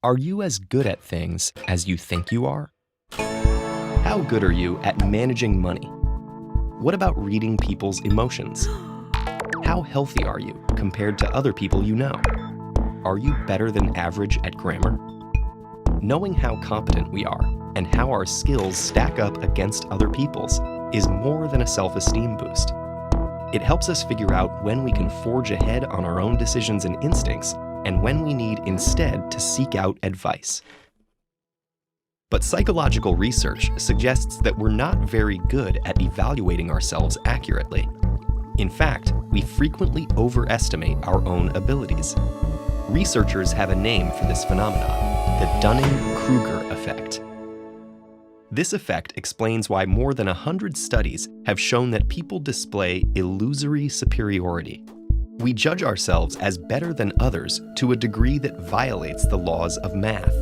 Are you as good at things as you think you are? How good are you at managing money? What about reading people's emotions? How healthy are you compared to other people you know? Are you better than average at grammar? Knowing how competent we are and how our skills stack up against other people's is more than a self-esteem boost. It helps us figure out when we can forge ahead on our own decisions and instincts and when we need instead to seek out advice. But psychological research suggests that we're not very good at evaluating ourselves accurately. In fact, we frequently overestimate our own abilities. Researchers have a name for this phenomenon, the Dunning-Kruger effect. This effect explains why more than 100 studies have shown that people display illusory superiority. We judge ourselves as better than others to a degree that violates the laws of math.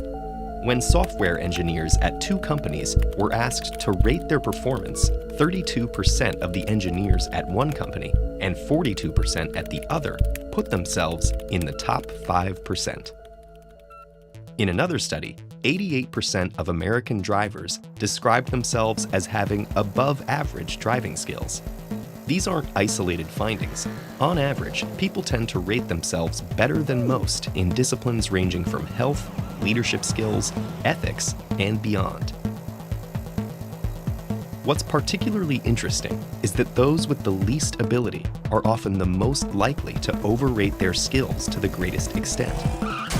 When software engineers at two companies were asked to rate their performance, 32% of the engineers at one company and 42% at the other put themselves in the top 5%. In another study, 88% of American drivers described themselves as having above-average driving skills. These aren't isolated findings. On average, people tend to rate themselves better than most in disciplines ranging from health, leadership skills, ethics, and beyond. What's particularly interesting is that those with the least ability are often the most likely to overrate their skills to the greatest extent.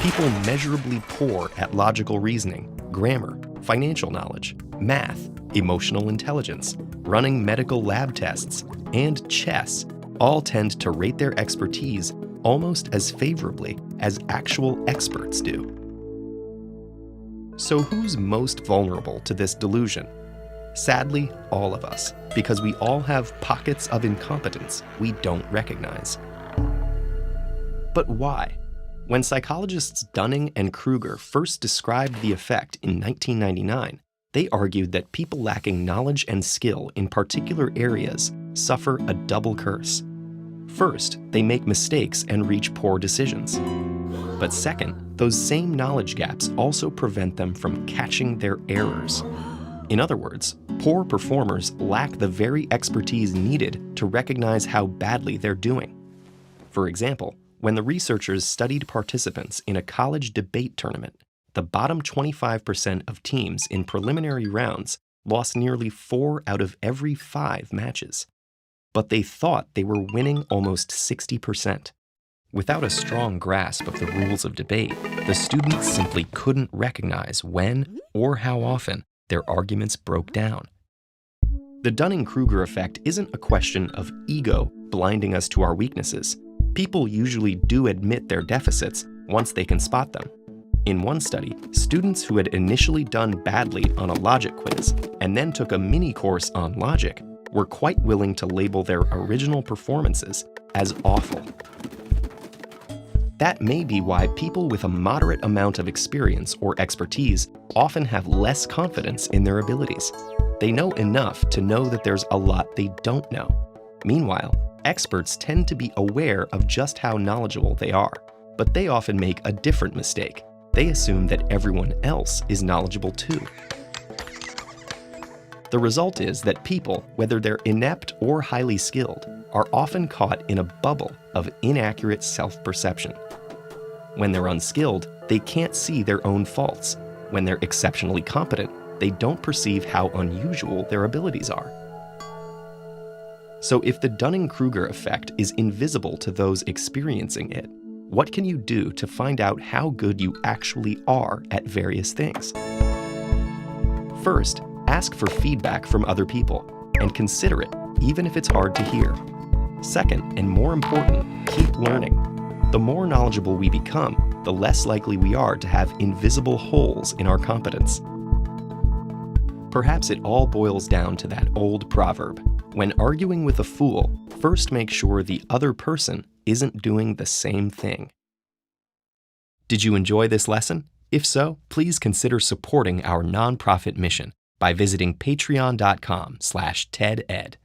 People measurably poor at logical reasoning, grammar, financial knowledge, math, emotional intelligence, running medical lab tests, and chess all tend to rate their expertise almost as favorably as actual experts do. So who's most vulnerable to this delusion? Sadly, all of us, because we all have pockets of incompetence we don't recognize. But why? When psychologists Dunning and Kruger first described the effect in 1999, they argued that people lacking knowledge and skill in particular areas suffer a double curse. First, they make mistakes and reach poor decisions. But second, those same knowledge gaps also prevent them from catching their errors. In other words, poor performers lack the very expertise needed to recognize how badly they're doing. For example, when the researchers studied participants in a college debate tournament, the bottom 25% of teams in preliminary rounds lost nearly 4 out of every 5 matches. But they thought they were winning almost 60%. Without a strong grasp of the rules of debate, the students simply couldn't recognize when or how often their arguments broke down. The Dunning-Kruger effect isn't a question of ego blinding us to our weaknesses. People usually do admit their deficits once they can spot them. In one study, students who had initially done badly on a logic quiz and then took a mini course on logic were quite willing to label their original performances as awful. That may be why people with a moderate amount of experience or expertise often have less confidence in their abilities. They know enough to know that there's a lot they don't know. Meanwhile, experts tend to be aware of just how knowledgeable they are, but they often make a different mistake. They assume that everyone else is knowledgeable too. The result is that people, whether they're inept or highly skilled, are often caught in a bubble of inaccurate self-perception. When they're unskilled, they can't see their own faults. When they're exceptionally competent, they don't perceive how unusual their abilities are. So if the Dunning-Kruger effect is invisible to those experiencing it, what can you do to find out how good you actually are at various things? First, ask for feedback from other people, and consider it, even if it's hard to hear. Second, and more important, keep learning. The more knowledgeable we become, the less likely we are to have invisible holes in our competence. Perhaps it all boils down to that old proverb: when arguing with a fool, first make sure the other person isn't doing the same thing. Did you enjoy this lesson? If so, please consider supporting our nonprofit mission by visiting patreon.com/TEDEd.